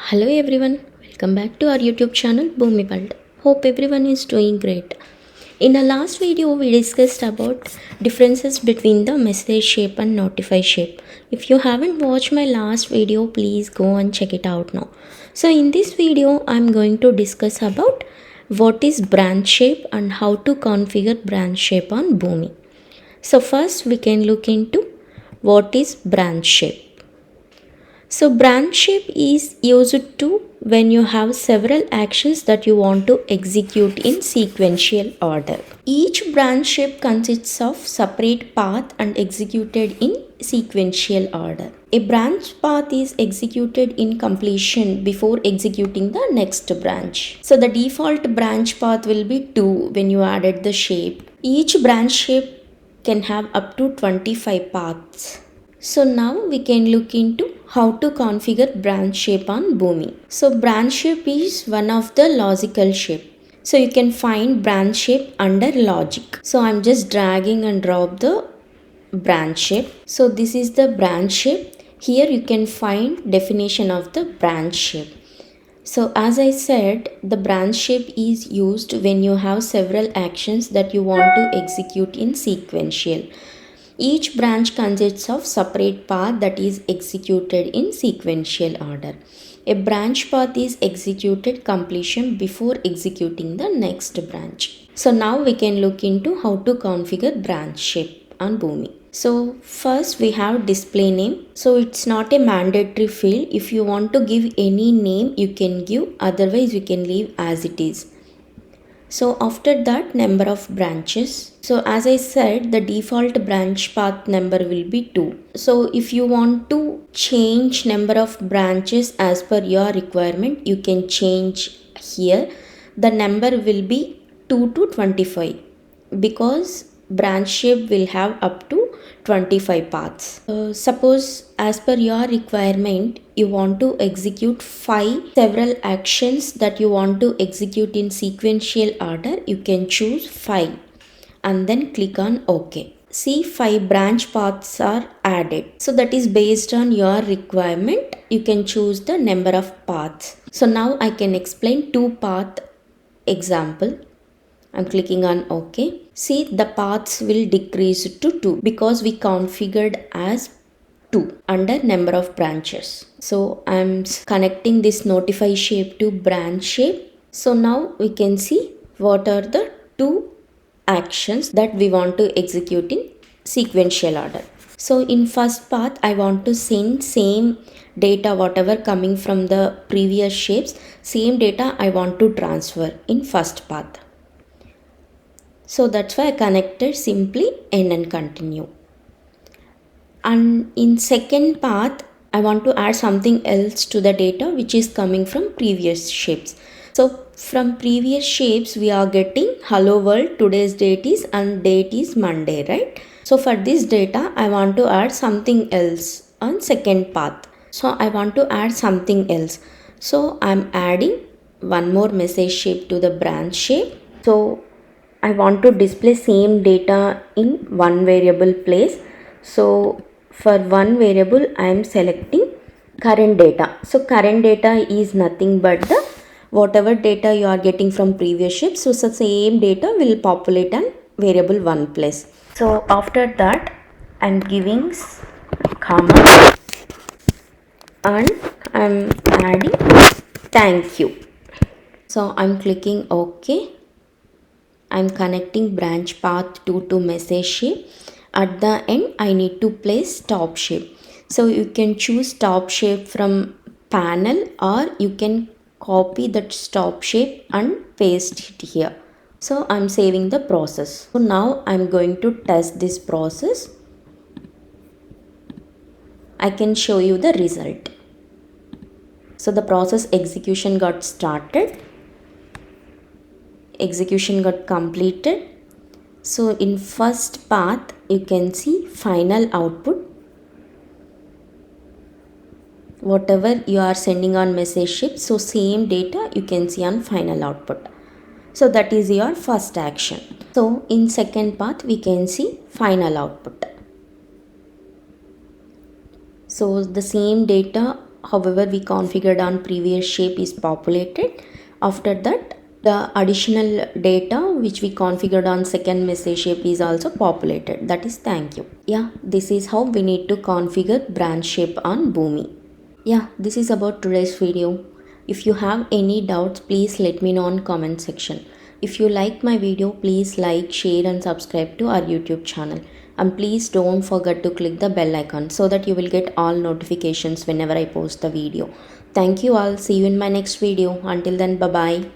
Hello everyone, welcome back to our YouTube channel BoomiWorld. Hope everyone is doing great. In the last video we discussed about differences between the message shape and notify shape. If you haven't watched my last video, please go and check it out now. So in this video I'm going to discuss about what is branch shape and how to configure branch shape on Boomi. So first we can look into what is branch shape. So branch shape is used to when you have several actions that you want to execute in sequential order. Each branch shape consists of separate path and executed in sequential order. A branch path is executed in completion before executing the next branch. So the default branch path will be 2 when you added the shape. Each branch shape can have up to 25 paths. So now we can look into how to configure branch shape on Boomi. So branch shape is one of the logical shape. So you can find branch shape under logic. So I'm just dragging and drop the branch shape. So this is the branch shape. Here you can find definition of the branch shape. So as I said, the branch shape is used when you have several actions that you want to execute in sequential. Each branch consists of separate path that is executed in sequential order. A branch path is executed completion before executing the next branch. So now we can look into how to configure branch shape on Boomi. So first we have display name. So it's not a mandatory field. If you want to give any name you can give, otherwise you can leave as it is. So after that, number of branches. So as I said, the default branch path number will be 2. So if you want to change number of branches as per your requirement, you can change here. The number will be 2 to 25 because branch shape will have up to 25 paths. Suppose as per your requirement you want to execute 5 several actions that you want to execute in sequential order, you can choose 5 and then click on OK. See, 5 branch paths are added. So that is based on your requirement. You can choose the number of paths. So now I can explain 2 path example. I'm clicking on OK. See, the paths will decrease to 2 because we configured as 2 under number of branches. So I'm connecting this notify shape to branch shape. So now we can see what are the 2 actions that we want to execute in sequential order. So in first path I want to send same data whatever coming from the previous shapes, same data I want to transfer in first path. So that's why I connected simply end and continue. And in second path, I want to add something else to the data which is coming from previous shapes. So from previous shapes, we are getting hello world, today's date is and date is Monday, right? So for this data, I want to add something else on second path. So I want to add something else. So I'm adding one more message shape to the branch shape. So I want to display same data in one variable place. So for one variable I am selecting current data. So current data is nothing but the whatever data you are getting from previous shapes. So the same data will populate on variable one place. So after that I am giving comma and I am adding thank you. So I am clicking OK. I am connecting branch path 2 to message shape. At the end, I need to place top shape. So you can choose top shape from panel or you can copy that top shape and paste it here. So I'm saving the process. So now I'm going to test this process. I can show you the result. So the process execution got started. Execution got completed. So in first path you can see final output. Whatever you are sending on message shape, so same data you can see on final output. So that is your first action. So in second path we can see final output. So the same data however we configured on previous shape is populated. After that, the additional data which we configured on second message shape is also populated, that is thank you. Yeah, this is how we need to configure branch shape on Boomi. Yeah, this is about today's video. If you have any doubts, please let me know on comment section. If you like my video, please like, share and subscribe to our YouTube channel. And please don't forget to click the bell icon so that you will get all notifications whenever I post the video. Thank you all. See you in my next video. Until then, bye bye.